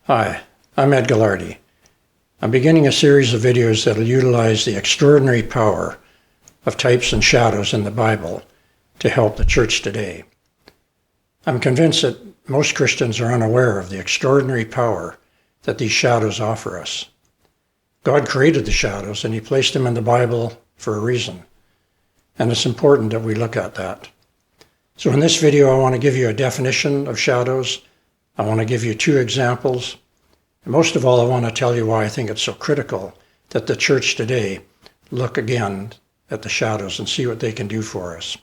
Hi, I'm Ed Gallardi. I'm beginning a series of videos that will utilize the extraordinary power of types and shadows in the Bible to help the church today. I'm convinced that most Christians are unaware of the extraordinary power that these shadows offer us. God created the shadows and He placed them in the Bible for a reason, and it's important that we look at that. So in this video, I want to give you a definition of shadows. I want to give you two examples. And most of all, I want to tell you why I think it's so critical that the church today look again at the shadows and see what they can do for us.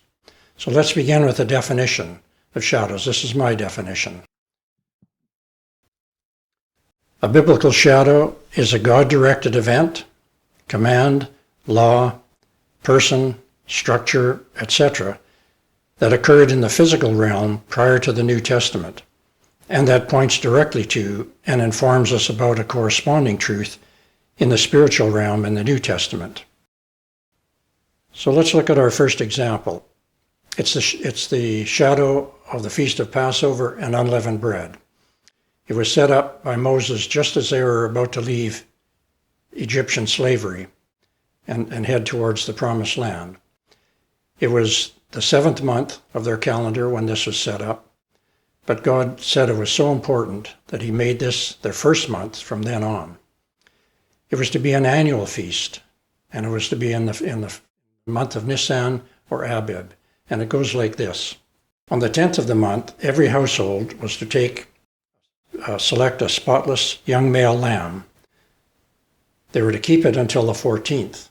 So let's begin with a definition of shadows. This is my definition. A biblical shadow is a God-directed event, command, law, person, structure, etc., that occurred in the physical realm prior to the New Testament, and that points directly to and informs us about a corresponding truth in the spiritual realm in the New Testament. So let's look at our first example. It's the shadow of the Feast of Passover and unleavened bread. It was set up by Moses just as they were about to leave Egyptian slavery and head towards the Promised Land. It was the seventh month of their calendar when this was set up. But God said it was so important that He made this their first month from then on. It was to be an annual feast, and it was to be in the month of Nisan or Abib. And it goes like this. On the 10th of the month, every household was to select a spotless young male lamb. They were to keep it until the 14th.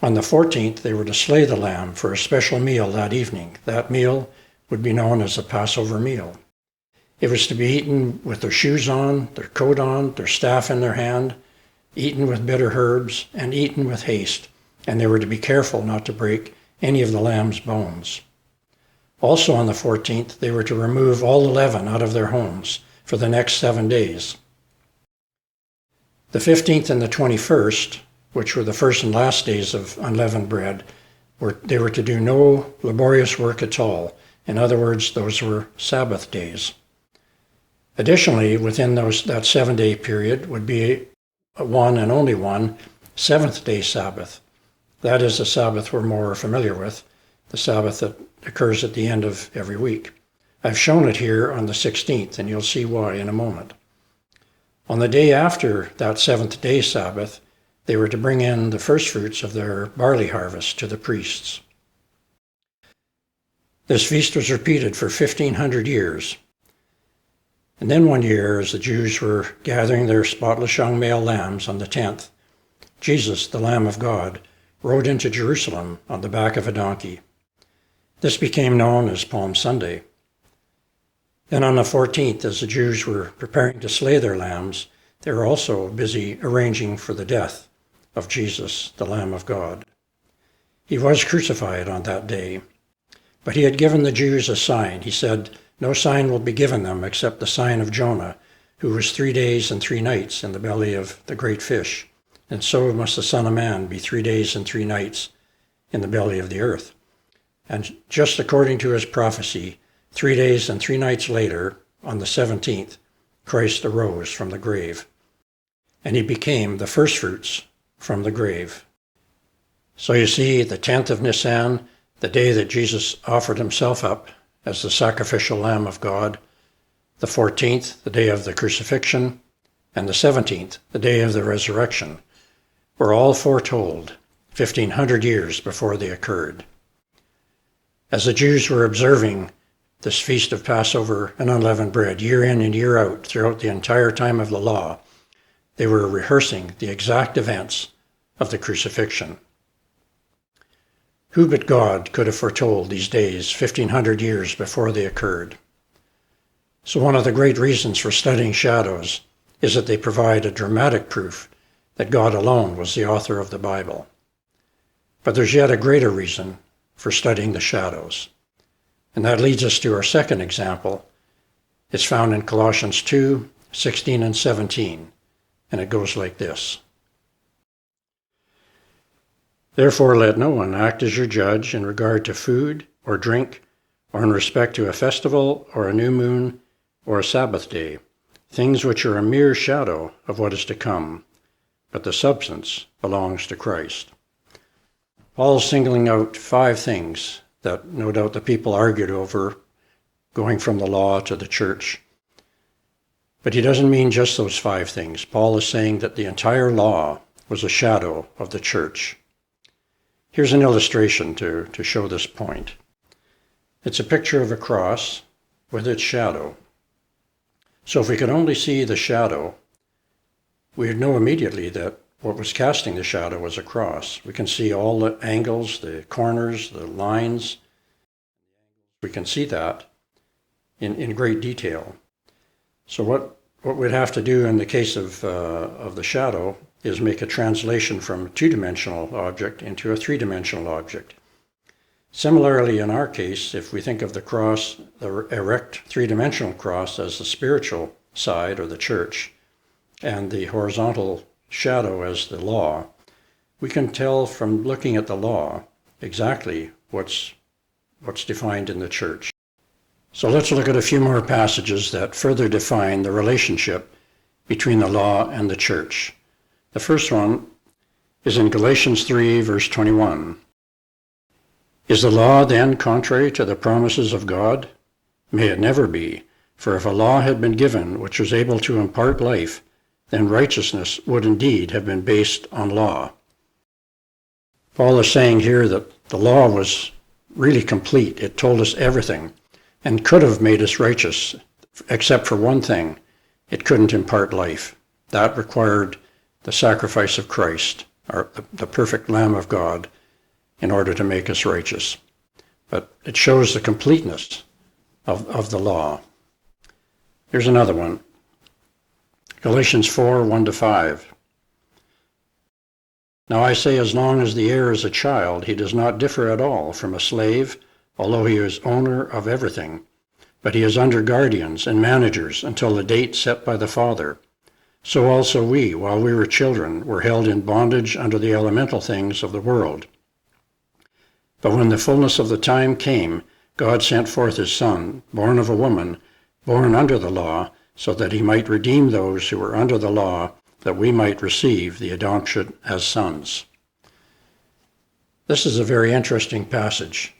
On the 14th, they were to slay the lamb for a special meal that evening. That meal would be known as the Passover meal. It was to be eaten with their shoes on, their coat on, their staff in their hand, eaten with bitter herbs, and eaten with haste, and they were to be careful not to break any of the lamb's bones. Also on the 14th, they were to remove all the leaven out of their homes for the next 7 days. The 15th and the 21st, which were the first and last days of unleavened bread, they were to do no laborious work at all. In other words, those were Sabbath days. Additionally, within that 7-day period would be one and only one seventh-day Sabbath. That is the Sabbath we're more familiar with, the Sabbath that occurs at the end of every week. I've shown it here on the 16th, and you'll see why in a moment. On the day after that seventh-day Sabbath, they were to bring in the first fruits of their barley harvest to the priests. This feast was repeated for 1,500 years. And then one year, as the Jews were gathering their spotless young male lambs on the 10th, Jesus, the Lamb of God, rode into Jerusalem on the back of a donkey. This became known as Palm Sunday. Then on the 14th, as the Jews were preparing to slay their lambs, they were also busy arranging for the death of Jesus, the Lamb of God. He was crucified on that day, but He had given the Jews a sign. He said, "No sign will be given them except the sign of Jonah, who was 3 days and 3 nights in the belly of the great fish. And so must the Son of Man be 3 days and 3 nights in the belly of the earth." And just according to His prophecy, 3 days and 3 nights later, on the 17th, Christ arose from the grave, and He became the firstfruits from the grave. So you see, the 10th of Nisan, the day that Jesus offered Himself up as the sacrificial Lamb of God, the 14th, the day of the crucifixion, and the 17th, the day of the resurrection, were all foretold 1,500 years before they occurred. As the Jews were observing this feast of Passover and unleavened bread year in and year out throughout the entire time of the law, they were rehearsing the exact events of the crucifixion. Who but God could have foretold these days 1,500 years before they occurred? So one of the great reasons for studying shadows is that they provide a dramatic proof that God alone was the author of the Bible. But there's yet a greater reason for studying the shadows. And that leads us to our second example. It's found in Colossians 2:16 and 17, and it goes like this. "Therefore let no one act as your judge in regard to food or drink, or in respect to a festival or a new moon or a Sabbath day, things which are a mere shadow of what is to come, but the substance belongs to Christ. Paul's singling out 5 things that no doubt the people argued over, going from the law to the church. But he doesn't mean just those 5 things. Paul is saying that the entire law was a shadow of the church. Here's an illustration to show this point. It's a picture of a cross with its shadow. So if we could only see the shadow, we would know immediately that what was casting the shadow was a cross. We can see all the angles, the corners, the lines. We can see that in great detail. So what we'd have to do in the case of the shadow is make a translation from a 2-dimensional object into a 3-dimensional object. Similarly, in our case, if we think of the cross, the erect 3-dimensional cross as the spiritual side or the church, and the horizontal shadow as the law, we can tell from looking at the law exactly what's defined in the church. So let's look at a few more passages that further define the relationship between the law and the church. The first one is in Galatians 3, verse 21. Is the law then contrary to the promises of God? May it never be, for if a law had been given which was able to impart life, then righteousness would indeed have been based on law. Paul is saying here that the law was really complete. It told us everything and could have made us righteous, except for one thing. It couldn't impart life. That required the sacrifice of Christ, or the perfect Lamb of God, in order to make us righteous. But it shows the completeness of the law. Here's another one. Galatians 4, 1-5. Now I say, as long as the heir is a child, he does not differ at all from a slave, although he is owner of everything. But he is under guardians and managers until the date set by the Father. So also we, while we were children, were held in bondage under the elemental things of the world. But when the fullness of the time came, God sent forth his Son, born of a woman, born under the law, so that he might redeem those who were under the law, that we might receive the adoption as sons. This is a very interesting passage.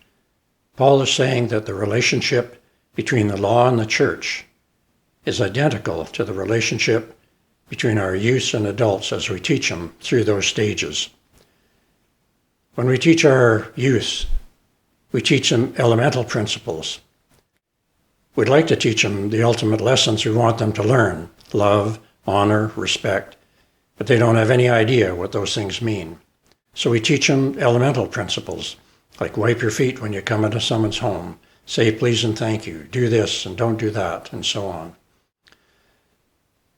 Paul is saying that the relationship between the law and the church is identical to the relationship between our youths and adults as we teach them through those stages. When we teach our youth, we teach them elemental principles. We'd like to teach them the ultimate lessons we want them to learn: love, honor, respect, but they don't have any idea what those things mean. So we teach them elemental principles, like wipe your feet when you come into someone's home, say please and thank you, do this and don't do that, and so on.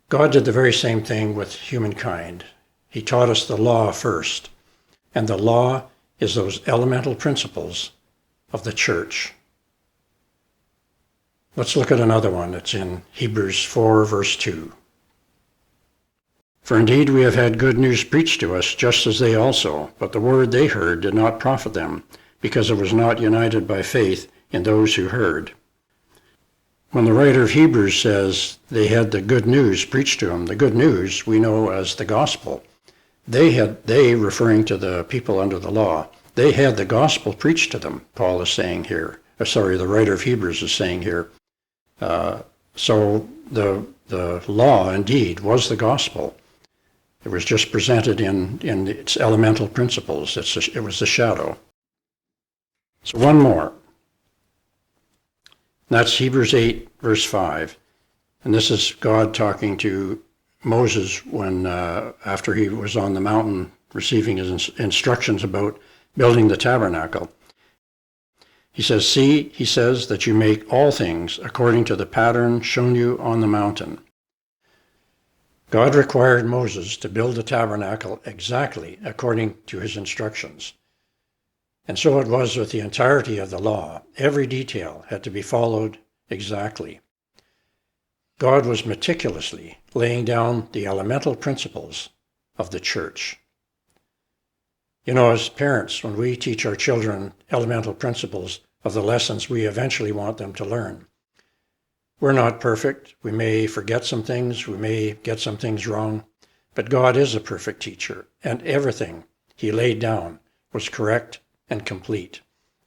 God did the very same thing with humankind. He taught us the law first, and the law is those elemental principles of the church. Let's look at another one. It's in Hebrews 4, verse 2. For indeed we have had good news preached to us, just as they also, but the word they heard did not profit them, because it was not united by faith in those who heard. When the writer of Hebrews says they had the good news preached to them, the good news we know as the gospel. They referring to the people under the law, they had the gospel preached to them, Paul is saying here. The writer of Hebrews is saying here. So the law indeed was the gospel. It was just presented in its elemental principles. It was the shadow. So one more. That's Hebrews 8, verse 5. And this is God talking to Moses when, after he was on the mountain receiving his instructions about building the tabernacle. He says, "See, he says, that you make all things according to the pattern shown you on the mountain." God required Moses to build the tabernacle exactly according to his instructions. And so it was with the entirety of the law. Every detail had to be followed exactly. God was meticulously laying down the elemental principles of the church. You know, as parents, when we teach our children elemental principles of the lessons we eventually want them to learn, We're not perfect. We may forget some things. We may get some things wrong. But God is a perfect teacher, and everything he laid down was correct and complete.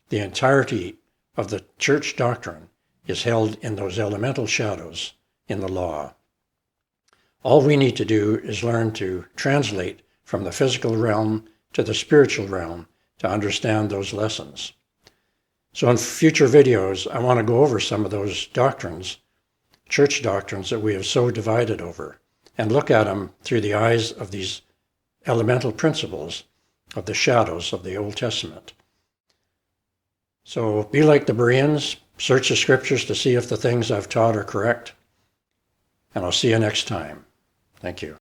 The entirety of the church doctrine is held in those elemental shadows in the law. All we need to do is learn to translate from the physical realm to the spiritual realm to understand those lessons. So in future videos, I want to go over some of those doctrines, church doctrines that we have so divided over, and look at them through the eyes of these elemental principles of the shadows of the Old Testament. So be like the Bereans, search the scriptures to see if the things I've taught are correct, and I'll see you next time. Thank you.